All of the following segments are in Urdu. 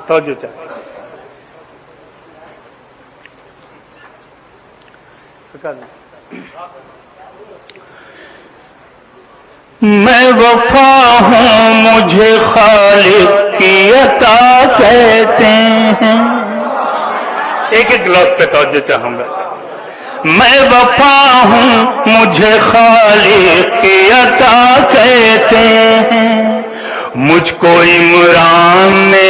توجہ چاہیے. میں وفا ہوں مجھے خالق کی عطا کہتے ہیں. ایک ایک لفظ پہ توجہ چاہوں گا. میں وفا ہوں مجھے خالق کی عطا کہتے ہیں. مجھ کو عمران نے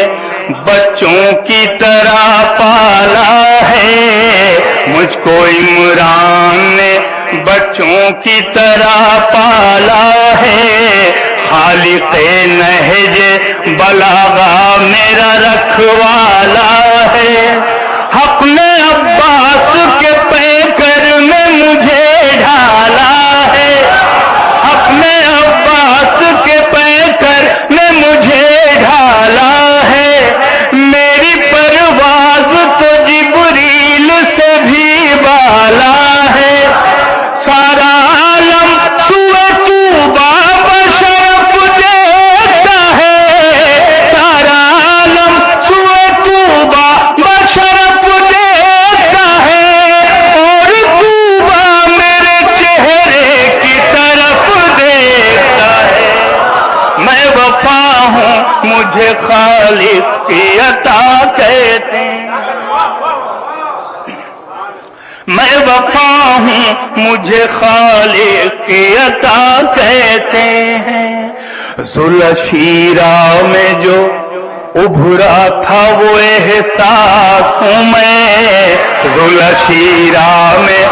بچوں کی طرح پالا ہے. مجھ کو عمران نے بچوں کی طرح پالا ہے. خالق نہج بلاغہ میرا رکھوالا ہے. حق نے عباس کے پیکر میں مجھے ڈھالا ہے. حق نے عباس کے پیکر میں مجھے ڈھالا ہے. میری پرواز تو جبریل سے بھی بالا ہے. سارا عالم سوئے طوبہ بشرف دیتا ہے. سارا عالم سوئے طوبہ بشرف دیتا ہے. اور طوبہ میرے چہرے کی طرف دیکھتا ہے. میں وفا ہوں مجھے خالق کی عطا کہتے ہیں. میں وفا ہوں مجھے خالق کی عطا کہتے ہیں. ذوالشیرہ میں جو ابھرا تھا وہ احساس ہوں میں. ذوالشیرہ میں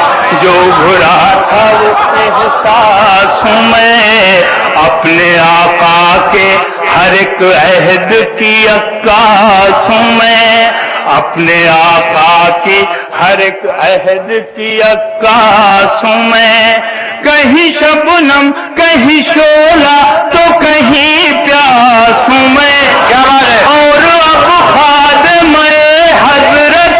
جو ابھرا تھا وہ احساس ہوں میں. اپنے آقا کے ہر ایک عہد کی عکاس ہوں میں. اپنے آقا کی ہر ایک عہد کی عکاس ہوں میں. کہیں شبنم کہیں شعلہ تو کہیں پیاس ہوں میں. کیا بات ہے. اور اب خادم حضرت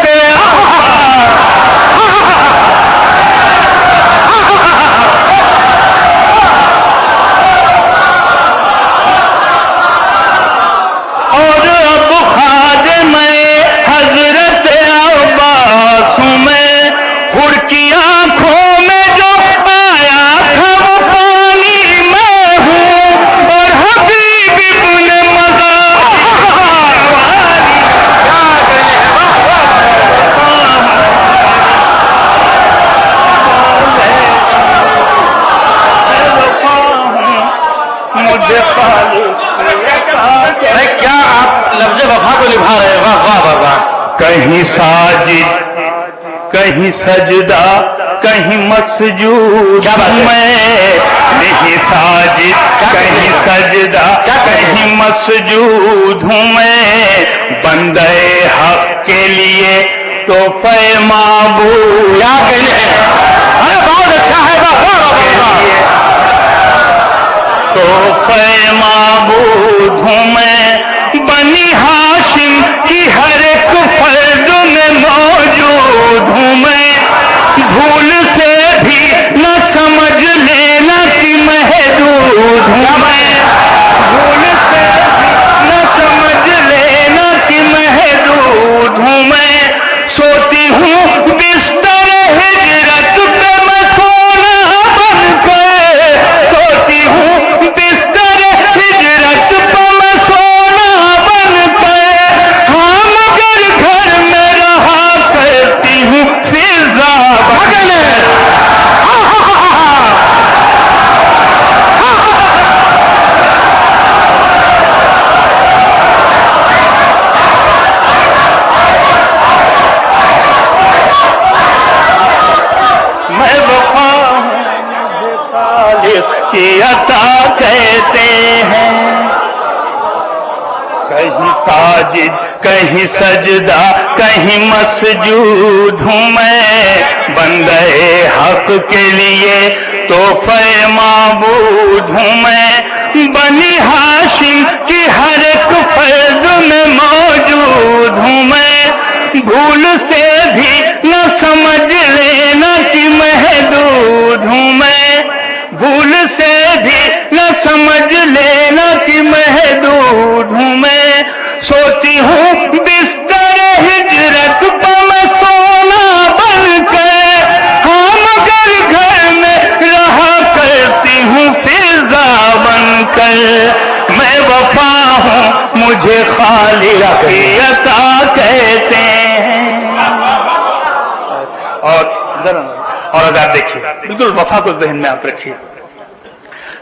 کہیں ساجد کہیں سجدہ کہیں مسجود میں. نہیں ساجد کہیں سجدہ کہیں مسجود ہوں میں. بندے حق کے لیے تحفہ معبود. کیا کہیے. ارے بہت اچھا ہے. تحفہ معبود ہوں میں. بنی ہاشم کی ہر ایک فرد میں موجود ہوں میں. بھول سے بھی نہ سمجھ لینا کہ محدود ہوں میں. بھول سے بھی نہ سمجھ لینا کہ محدود ہوں میں. سوتی ہوں بستر ہجرت پہ میں سونا بن کے. سوتی ہوں بستر ہجرت پہ میں سونا بن کے. ہاں مگر گھر میں رہا کرتی ہوں فضا بن کے. میں وفا ہوں مجھے خالق کی عطا کہتے ہیں. کہیں ساجد کہیں سجدہ کہیں مسجود ہوں میں. بندے حق کے لیے تحفہ معبود ہوں میں. بنی ہاشم کی ہر ایک فرد میں موجود ہوں میں. بھول سے بھی نہ سمجھ لینا کہ محدود ہوں میں. بھول سے بھی نہ سمجھ لینا کہ محدود ہوں میں. سوتی ہوں میں وفا ہوں مجھے خالق کی عطا کہتے ہیں. اور اگر دیکھیے بالکل وفا کو ذہن میں آپ رکھیے.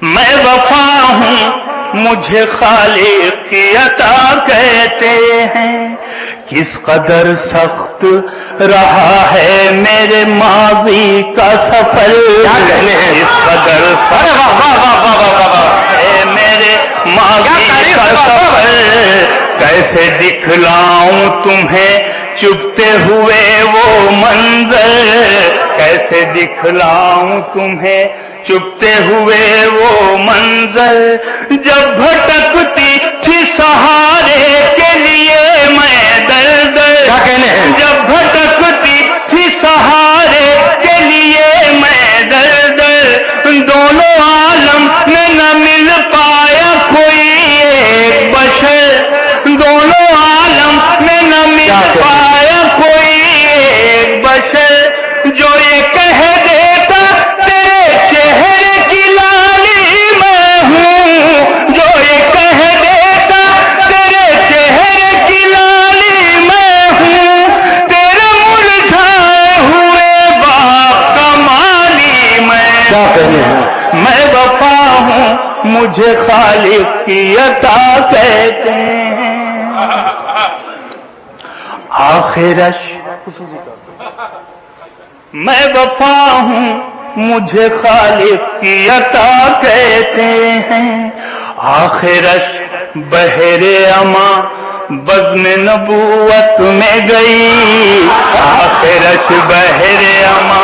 میں وفا ہوں مجھے خالق کی عطا کہتے ہیں. کس قدر سخت رہا ہے میرے ماضی کا سفر, کس قدر سخت ہے میرے ماضی کا سفر. کیسے دکھلاؤں تمہیں چپتے ہوئے وہ منظر, کیسے دکھلاؤں تمہیں چپتے ہوئے وہ منظر. جب بھٹکتی تھی سہارے کے لیے میں در در, جب بھٹکتی تھی سہارے کے لیے میں در در, دونوں عالم میں نہ مل پایا کوئی ایک بشر, دونوں عالم میں نہ مل پایا کوئی ایک بشر. جو یہ کہہ دیتا تیرے چہرے کی لالی میں ہوں, جو یہ کہہ دیتا تیرے چہرے کی لالی میں ہوں, تیرے مرجھائے ہوئے باغ کا مالی میں وفا ہوں مجھے خالق کی عطا کہتے ہیں. آخرش میں وفا ہوں مجھے خالق کی عطا کہتے ہیں. آخرش بہر اما بزم نبوت میں گئی, آخرش بہر اما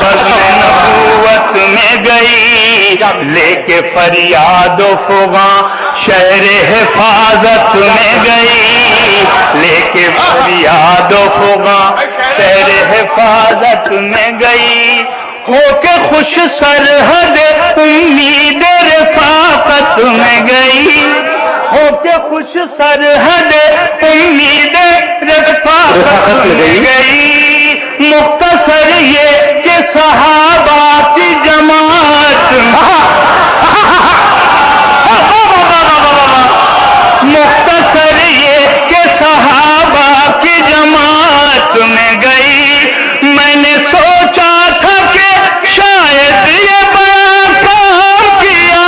بزم نبوت میں گئی, لے کے فریاد و فغاں شہر حفاظت میں گئی, لے کے فریاد و فغاں شہر حفاظت میں گئی. ہو کے خوش سرحد امید رفاقت میں گئی, ہو کے خوش سرحد امید رفاقت میں گئی. مختصر یہ کہ صحابہ کی جماعت, مختصر یہ کہ صحابہ کی جماعت میں گئی. میں نے سوچا تھا کہ شاید یہ بڑا کام کیا,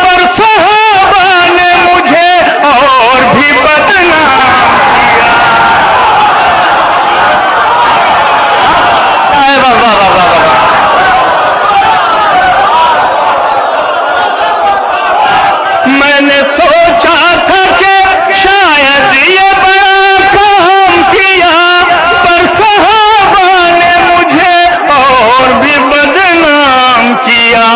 پر صحابہ نے مجھے اور بھی بدنام کیا. میں نے سوچا تھا کہ شاید یہ بڑا کام کیا, پر صحابہ نے مجھے اور بھی بدنام کیا.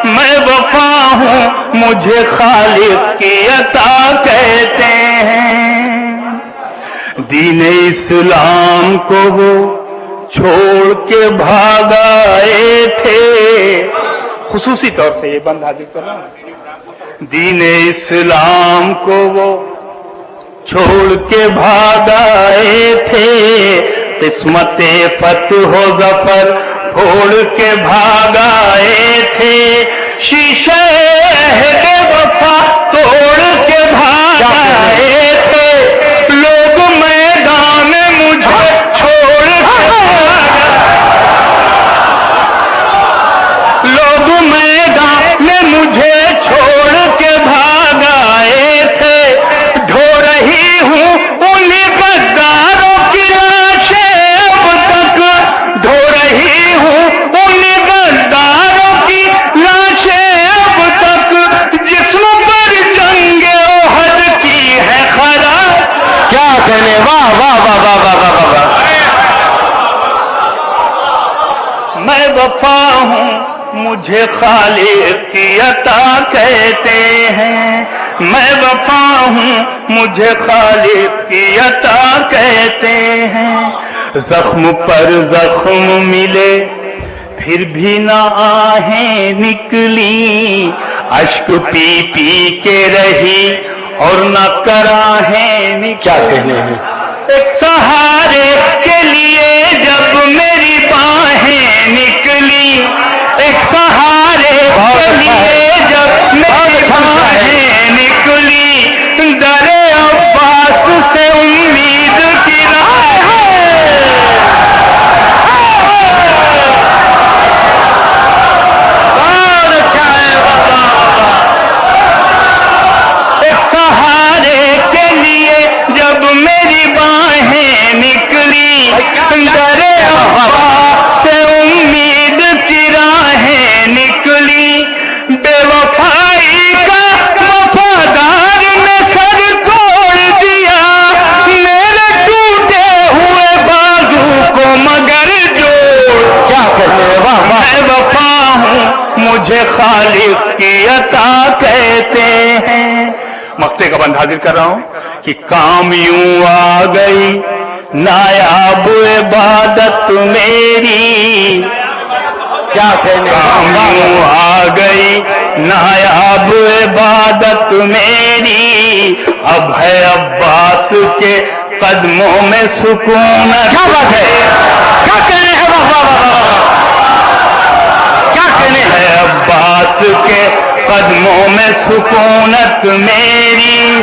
میں وفا ہوں مجھے خالق کی عطا کہتے ہیں. دین اسلام کو وہ چھوڑ کے بھاگ آئے تھے, خصوصی طور سے یہ بند حاضر کر رہا ہوں. دین اسلام کو وہ چھوڑ کے بھاگ آئے تھے, قسمت فتح و ظفر پھوڑ کے بھاگ آئے تھے. شیشے عہد وفا توڑ کے بھاگ آئے تھے. لوگ میدان میں مجھے چھوڑ کے بھاگ آئے, لوگ میدان میں مجھے چھوڑ کے بھاگ آئے تھے. ڈھو رہی ہوں انہیں غداروں کی لاشیں اب تک, ڈھو رہی ہوں انہیں غداروں کی لاشیں اب تک, جسم پر جنگ احد کی ہے خراب. کیا کہنے, واہ واہ واہ واہ واہ واہ واہ. میں وفا ہوں مجھے خالق کی عطا کہتے ہیں. میں وفا ہوں مجھے خالق کی عطا کہتے ہیں. زخم پر زخم ملے پھر بھی نہ آہیں نکلی, اشک پی پی کے رہی اور نہ کراہیں نکلی. کیا کہنے ہیں, ایک سہارے کے لیے جب میری باہیں نکلی, ایک سہارے کے لیے جب میری خالق کی عطا کہتے ہیں. مقطع کا بند حاضر کر رہا ہوں کہ کام یوں آ گئی نایاب عبادت میری. کیا کہنے کام یوں آ گئی نایاب عبادت میری. اب ہے عباس کے قدموں میں سکونت. کیا بات ہے, کیا کہنے ہیں, کیا کہنے ہے عباس کے قدموں میں سکونت میری.